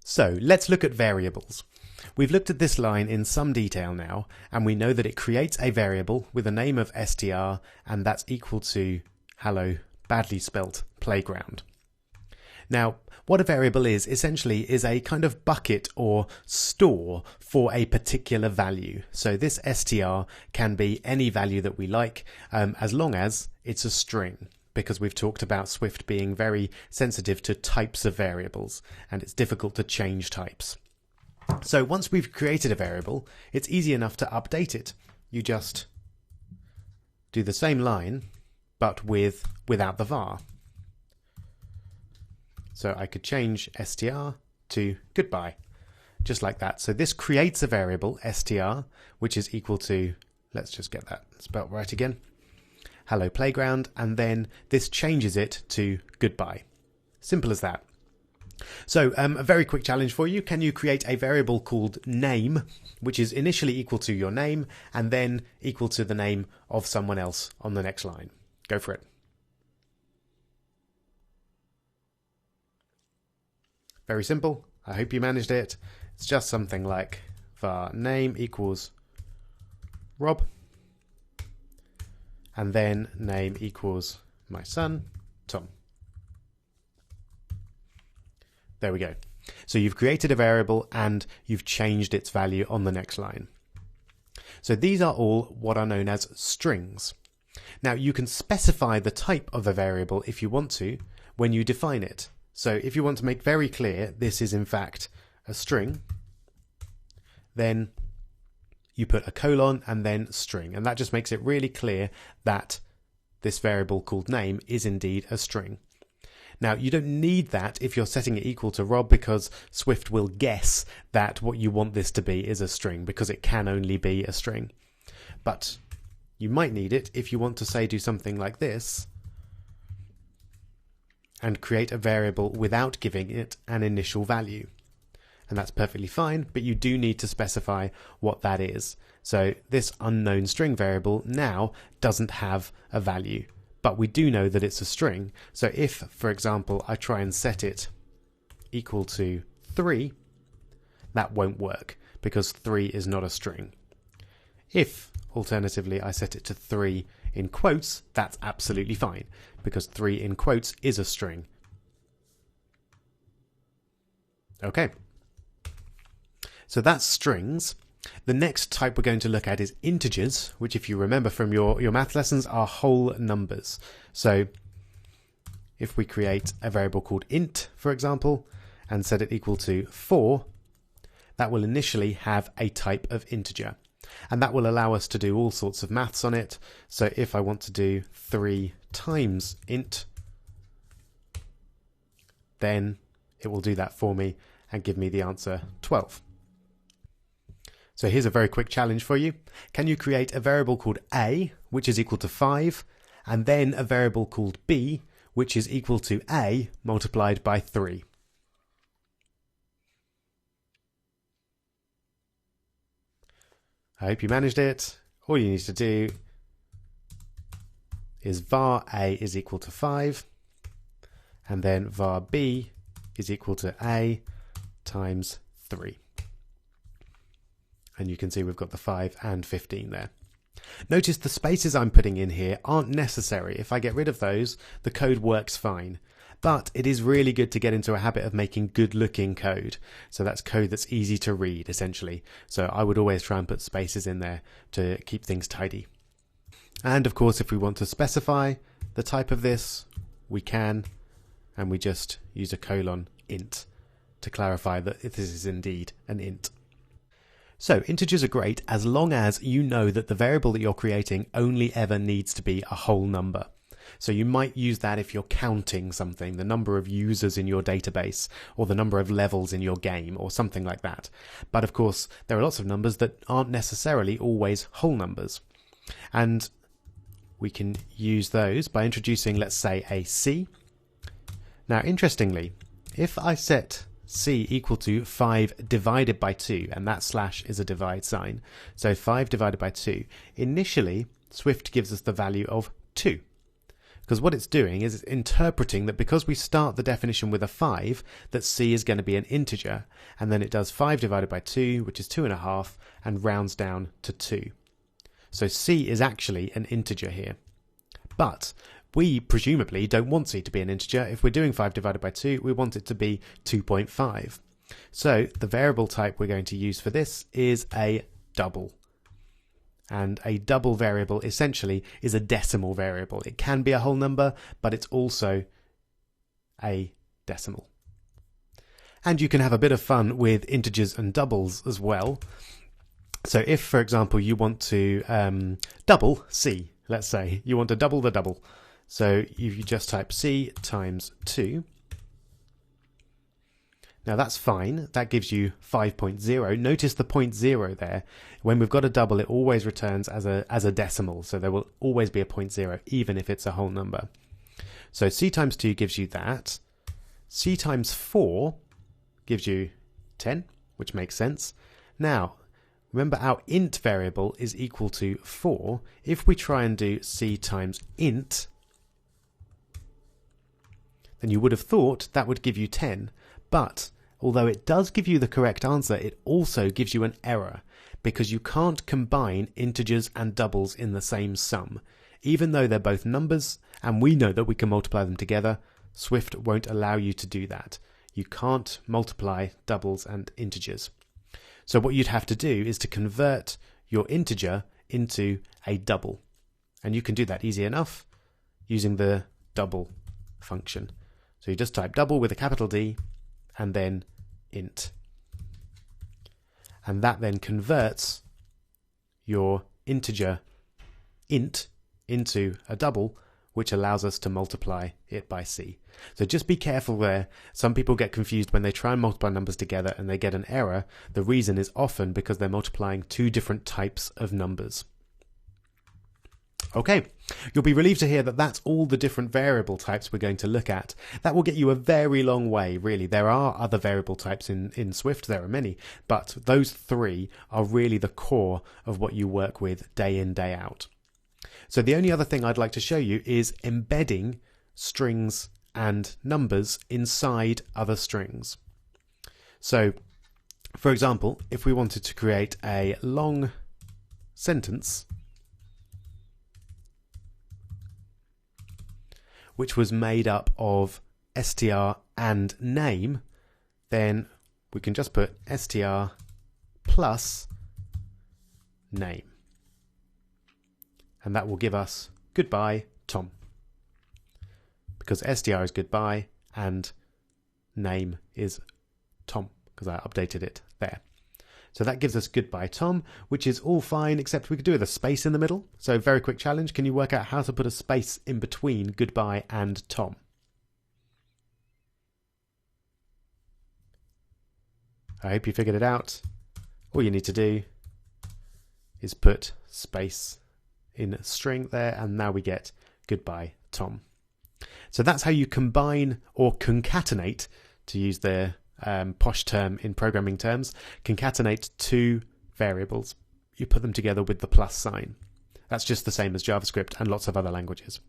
So let's look at variables. We've looked at this line in some detail now, and we know that it creates a variable with a name of str, and that's equal to hello badly spelt playground. Now, what a variable is essentially is a kind of bucket or store for a particular value. So this str can be any value that we like, as long as it's a string, because we've talked about Swift being very sensitive to types of variables, and it's difficult to change types. So once we've created a variable, it's easy enough to update it. You just do the same line, but without the var. So I could change str to goodbye, just like that. So this creates a variable str, which is equal to, let's just get that spelt right again, hello playground, and then this changes it to goodbye. Simple as that. So a very quick challenge for you. Can you create a variable called name, which is initially equal to your name and then equal to the name of someone else on the next line? Go for it. Very simple. I hope you managed it. It's just something like var name equals Rob, and then name equals my son, Tom. There we go. So you've created a variable and you've changed its value on the next line. So these are all what are known as strings. Now you can specify the type of a variable if you want to when you define it. So if you want to make very clear this is in fact a string, then you put a colon and then string, and that just makes it really clear that this variable called name is indeed a string. Now you don't need that if you're setting it equal to Rob, because Swift will guess that what you want this to be is a string, because it can only be a string. But you might need it if you want to say do something like this and create a variable without giving it an initial value. And that's perfectly fine, but you do need to specify what that is. So this unknown string variable now doesn't have a value, but we do know that it's a string. So if, for example, I try and set it equal to 3, that won't work because 3 is not a string. If, alternatively, I set it to 3 in quotes, that's absolutely fine because 3 in quotes is a string. Okay. So that's strings. The next type we're going to look at is integers, which if you remember from your math lessons are whole numbers. So if we create a variable called int, for example, and set it equal to 4, that will initially have a type of integer. And that will allow us to do all sorts of maths on it. So if I want to do 3 times int, then it will do that for me and give me the answer 12. So here's a very quick challenge for you. Can you create a variable called a, which is equal to 5, and then a variable called b, which is equal to a multiplied by 3? I hope you managed it. All you need to do is var a is equal to 5, and then var b is equal to a times 3. And you can see we've got the 5 and 15 there. Notice the spaces I'm putting in here aren't necessary. If I get rid of those, the code works fine. But it is really good to get into a habit of making good looking code. So that's code that's easy to read, essentially. So I would always try and put spaces in there to keep things tidy. And of course, if we want to specify the type of this, we can, and we just use a colon int to clarify that this is indeed an int. So integers are great as long as you know that the variable that you're creating only ever needs to be a whole number. So you might use that if you're counting something, the number of users in your database or the number of levels in your game or something like that. But of course, there are lots of numbers that aren't necessarily always whole numbers. And we can use those by introducing, let's say, a c. Now, interestingly, if I set c equal to 5 divided by 2, and that slash is a divide sign, so 5 divided by 2, initially Swift gives us the value of 2. Because what it's doing is it's interpreting that because we start the definition with a 5, that c is going to be an integer, and then it does 5 divided by 2, which is 2.5, and rounds down to 2. So c is actually an integer here. But we presumably don't want c to be an integer. If we're doing 5 divided by 2, we want it to be 2.5. So the variable type we're going to use for this is a double. And a double variable essentially is a decimal variable. It can be a whole number, but it's also a decimal. And you can have a bit of fun with integers and doubles as well. So if, for example, you want to double c, let's say you want to double the double. So you just type c times 2. Now that's fine, that gives you 5.0. Notice the 0.0 there. When we've got a double, it always returns as a decimal, so there will always be a 0.0, even if it's a whole number. So c times 2 gives you that. C times 4 gives you 10, which makes sense. Now, remember our int variable is equal to 4. If we try and do c times int, then you would have thought that would give you 10, but although it does give you the correct answer, it also gives you an error because you can't combine integers and doubles in the same sum. Even though they're both numbers and we know that we can multiply them together, Swift won't allow you to do that. You can't multiply doubles and integers. So what you'd have to do is to convert your integer into a double. And you can do that easy enough using the double function. So you just type double with a capital D and then int. And that then converts your integer int into a double, which allows us to multiply it by c. So just be careful there. Some people get confused when they try and multiply numbers together and they get an error. The reason is often because they're multiplying two different types of numbers. Okay, you'll be relieved to hear that that's all the different variable types we're going to look at. That will get you a very long way, really. There are other variable types in Swift, there are many, but those three are really the core of what you work with day in, day out. So the only other thing I'd like to show you is embedding strings and numbers inside other strings. So, for example, if we wanted to create a long sentence which was made up of str and name, then we can just put str plus name. And that will give us goodbye, Tom. Because str is goodbye and name is Tom, because I updated it there. So that gives us goodbye, Tom, which is all fine, except we could do with a space in the middle. So very quick challenge. Can you work out how to put a space in between goodbye and Tom? I hope you figured it out. All you need to do is put space in a string there, and now we get goodbye, Tom. So that's how you combine or concatenate, to use the posh term in programming terms, concatenate two variables. You put them together with the plus sign. That's just the same as JavaScript and lots of other languages.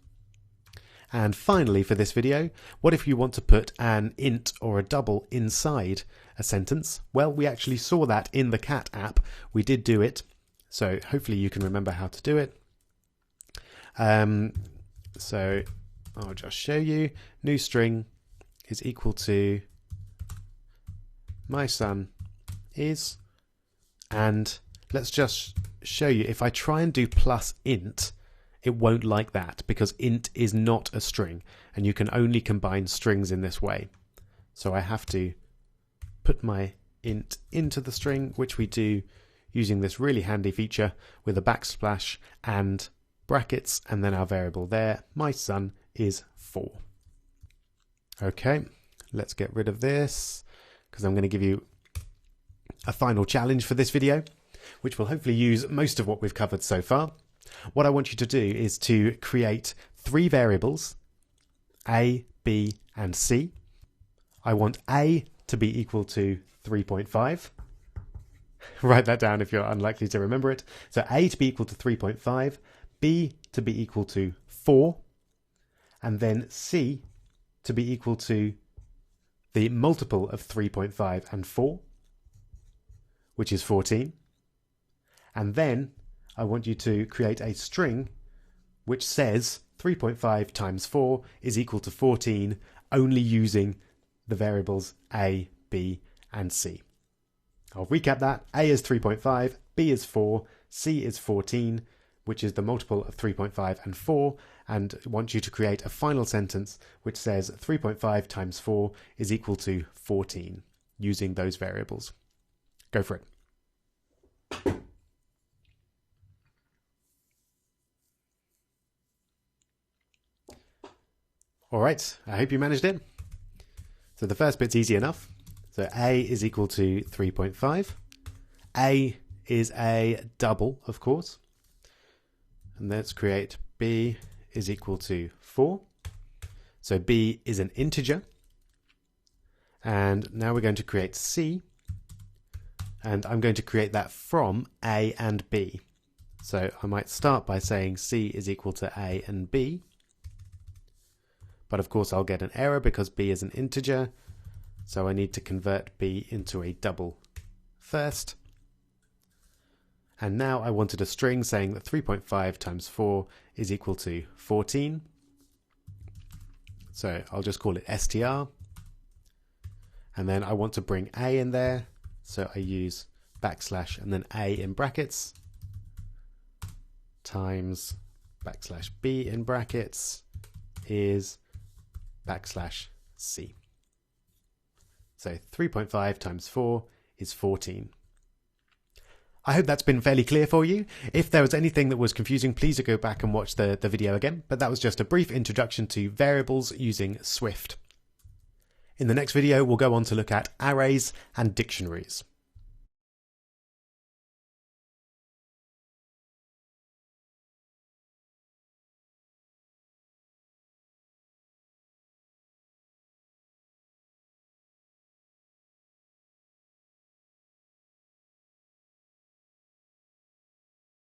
And finally for this video, what if you want to put an int or a double inside a sentence? Well, we actually saw that in the cat app. We did do it, so hopefully you can remember how to do it. So I'll just show you. New string is equal to my son is, and let's just show you, if I try and do plus int, it won't like that because int is not a string and you can only combine strings in this way. So I have to put my int into the string, which we do using this really handy feature with a backslash and brackets, and then our variable there, my son is 4. Okay, let's get rid of this, because I'm going to give you a final challenge for this video, which will hopefully use most of what we've covered so far. What I want you to do is to create 3 variables, A, B, and C. I want A to be equal to 3.5. Write that down if you're unlikely to remember it. So A to be equal to 3.5, B to be equal to 4, and then C to be equal to the multiple of 3.5 and 4, which is 14. And then I want you to create a string which says 3.5 times 4 is equal to 14, only using the variables A, B, and C. I'll recap that. A is 3.5, B is 4, C is 14, which is the multiple of 3.5 and 4, and want you to create a final sentence which says 3.5 times 4 is equal to 14, using those variables. Go for it. All right, I hope you managed it. So the first bit's easy enough. So A is equal to 3.5. A is a double, of course. And let's create B is equal to 4. So B is an integer. And now we're going to create C. And I'm going to create that from A and B. So I might start by saying C is equal to A and B. But of course I'll get an error because B is an integer. So I need to convert B into a double first. And now I wanted a string saying that 3.5 times 4 is equal to 14. So I'll just call it str. And then I want to bring A in there. So I use backslash and then A in brackets times backslash B in brackets is backslash C. So 3.5 times 4 is 14. I hope that's been fairly clear for you. If there was anything that was confusing, please do go back and watch the video again. But that was just a brief introduction to variables using Swift. In the next video, we'll go on to look at arrays and dictionaries.